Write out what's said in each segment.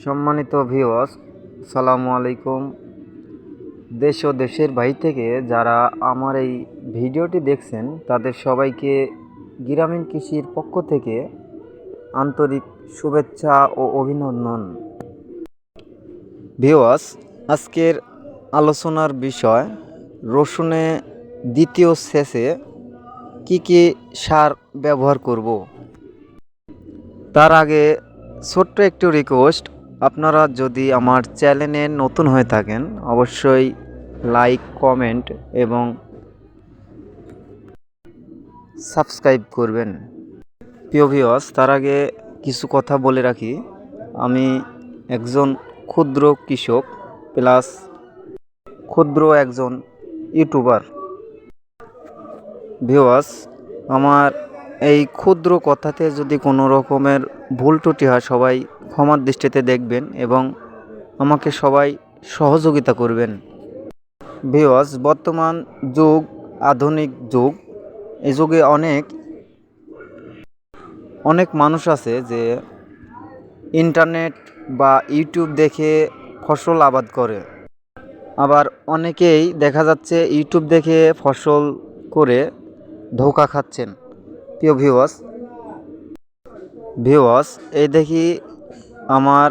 সম্মানিত ভিউয়ার্স, সালামু আলাইকুম। দেশ ও দেশের বাইরে থেকে যারা আমার এই ভিডিওটি দেখছেন তাদের সবাইকে গ্রামীণ কৃষির পক্ষ থেকে আন্তরিক শুভেচ্ছা ও অভিনন্দন। ভিউয়ার্স, আজকের আলোচনার বিষয় রসুনে দ্বিতীয় সেচে কি কি সার ব্যবহার করব। তার আগে ছোট্ট একটু রিকোয়েস্ট, আপনারা যদি আমার চ্যানেলে নতুন হয়ে থাকেন অবশ্যই লাইক, কমেন্ট এবং সাবস্ক্রাইব করবেন। প্রিয় ভিউয়ার্স, তার আগে কিছু কথা বলে রাখি। আমি একজন ক্ষুদ্র কৃষক প্লাস ক্ষুদ্র একজন ইউটিউবার। ভিউয়ার্স, আমার এই ক্ষুদ্র কথাতে যদি কোনো রকমের ভুল ত্রুটি হয় সবাই ক্ষমার দৃষ্টিতে দেখবেন এবং আমাকে সবাই সহযোগিতা করবেন। ভিউয়ার্স, বর্তমান যুগ আধুনিক যুগ। এই যুগে অনেক মানুষ আছে যে ইন্টারনেট বা ইউটিউব দেখে ফসল আবাদ করে, আবার অনেকেই দেখা যাচ্ছে ইউটিউব দেখে ফসল করে ধোঁকা খাচ্ছেন। প্রিয় ভিউয়ার্স, এই দেখি আমার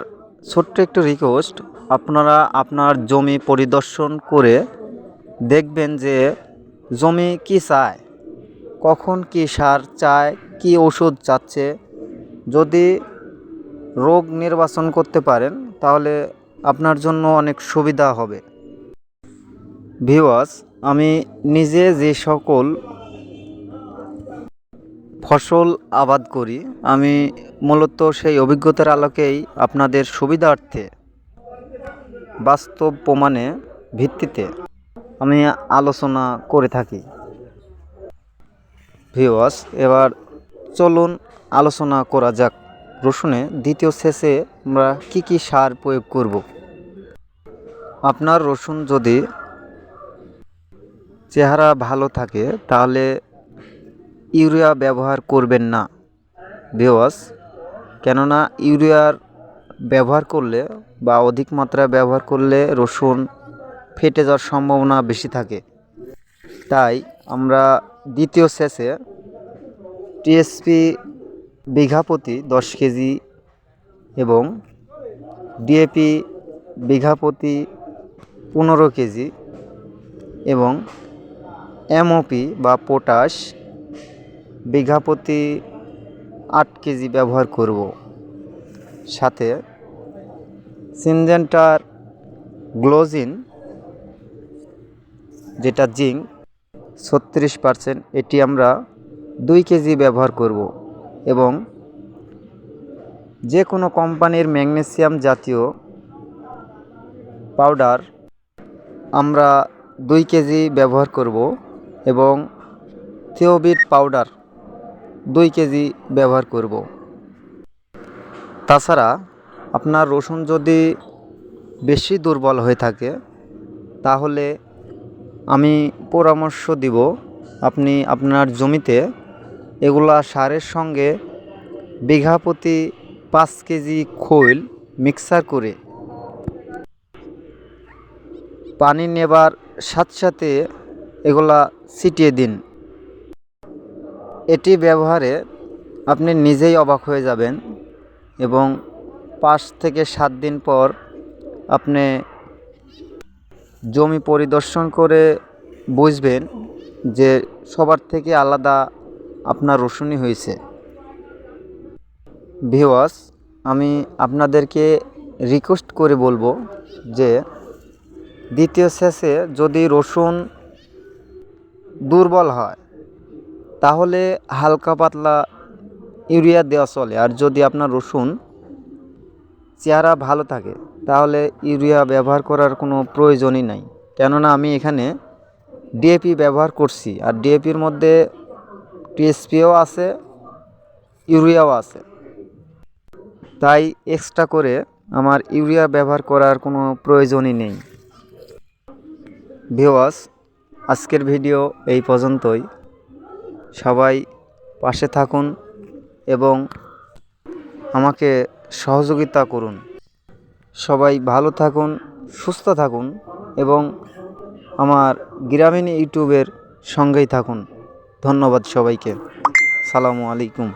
ছোট্ট একটু রিকোয়েস্ট, আপনারা আপনার জমি পরিদর্শন করে দেখবেন যে জমি কি চায়, কখন কি সার চায়, কি ওষুধ চাচ্ছে। যদি রোগ নির্বাচন করতে পারেন তাহলে আপনার জন্য অনেক সুবিধা হবে। ভিউয়ার্স, আমি নিজে যে সকল ফসল আবাদ করি আমি মূলত সেই অভিজ্ঞতার আলোকেই আপনাদের সুবিধার্থে বাস্তব প্রমাণে ভিত্তিতে আমি আলোচনা করে থাকি। ভিউয়ার্স, এবার চলুন আলোচনা করা যাক রসুনে দ্বিতীয় সেচে আমরা কি কি সার প্রয়োগ করব। আপনার রসুন যদি চেহারা ভালো থাকে তাহলে ইউরিয়া ব্যবহার করবেন না ভিউয়ার্স, কেননা ইউরিয়ার ব্যবহার করলে বা অধিক মাত্রায় ব্যবহার করলে রসুন ফেটে যাওয়ার সম্ভাবনা বেশি থাকে। তাই আমরা দ্বিতীয় সেচে টিএসপি বিঘা প্রতি 10 কেজি এবং ডিএপি বিঘা প্রতি 15 কেজি এবং এমওপি বা পটাশ বিঘা প্রতি 8 কেজি ব্যবহার করব। সাথে সিনজেন্টার গ্লোজিন যেটা জিঙ্ক 36%, এটি আমরা 2 কেজি ব্যবহার করব এবং যে কোনো কোম্পানির ম্যাগনেসিয়াম জাতীয় পাউডার আমরা 2 কেজি ব্যবহার করব এবং থিওবিট পাউডার 2 কেজি ব্যবহার করব। তাছাড়া আপনার রসুন যদি বেশি দুর্বল হয়ে থাকে তাহলে আমি পরামর্শ দিব আপনি আপনার জমিতে এগুলা সারের সঙ্গে বিঘা প্রতি 5 কেজি খৈল মিক্সার করে পানি নেবার সাথে সাথে এগুলা ছিটিয়ে দিন। এটি ব্যবহারে আপনি নিজেই অবাক হয়ে যাবেন এবং 5 থেকে 7 দিন পর আপনি জমি পরিদর্শন করে বুঝবেন যে সবার থেকে আলাদা আপনার রসুনই হয়েছে। ভিউয়ার্স, আমি আপনাদেরকে রিকোয়েস্ট করে বলবো যে দ্বিতীয় সেচে যদি রসুন দুর্বল হয় তাহলে হালকা পাতলা ইউরিয়া দেওয়া চলে, আর যদি আপনার রসুন চেহারা ভালো থাকে তাহলে ইউরিয়া ব্যবহার করার কোনো প্রয়োজনই নাই। কেননা আমি এখানে ডিএপি ব্যবহার করছি, আর ডিএপির মধ্যে টিএসপিও আছে, ইউরিয়াও আছে। তাই এক্সট্রা করে আমার ইউরিয়া ব্যবহার করার কোনো প্রয়োজনই নেই। ভিউয়ার্স, আজকের ভিডিও এই পর্যন্তই। সবাই পাশে থাকুন এবং আমাকে সহযোগিতা করুন। সবাই ভালো থাকুন, সুস্থ থাকুন এবং আমার গ্রামীণ ইউটিউবের সঙ্গেই থাকুন। ধন্যবাদ সবাইকে। সালামু আলাইকুম।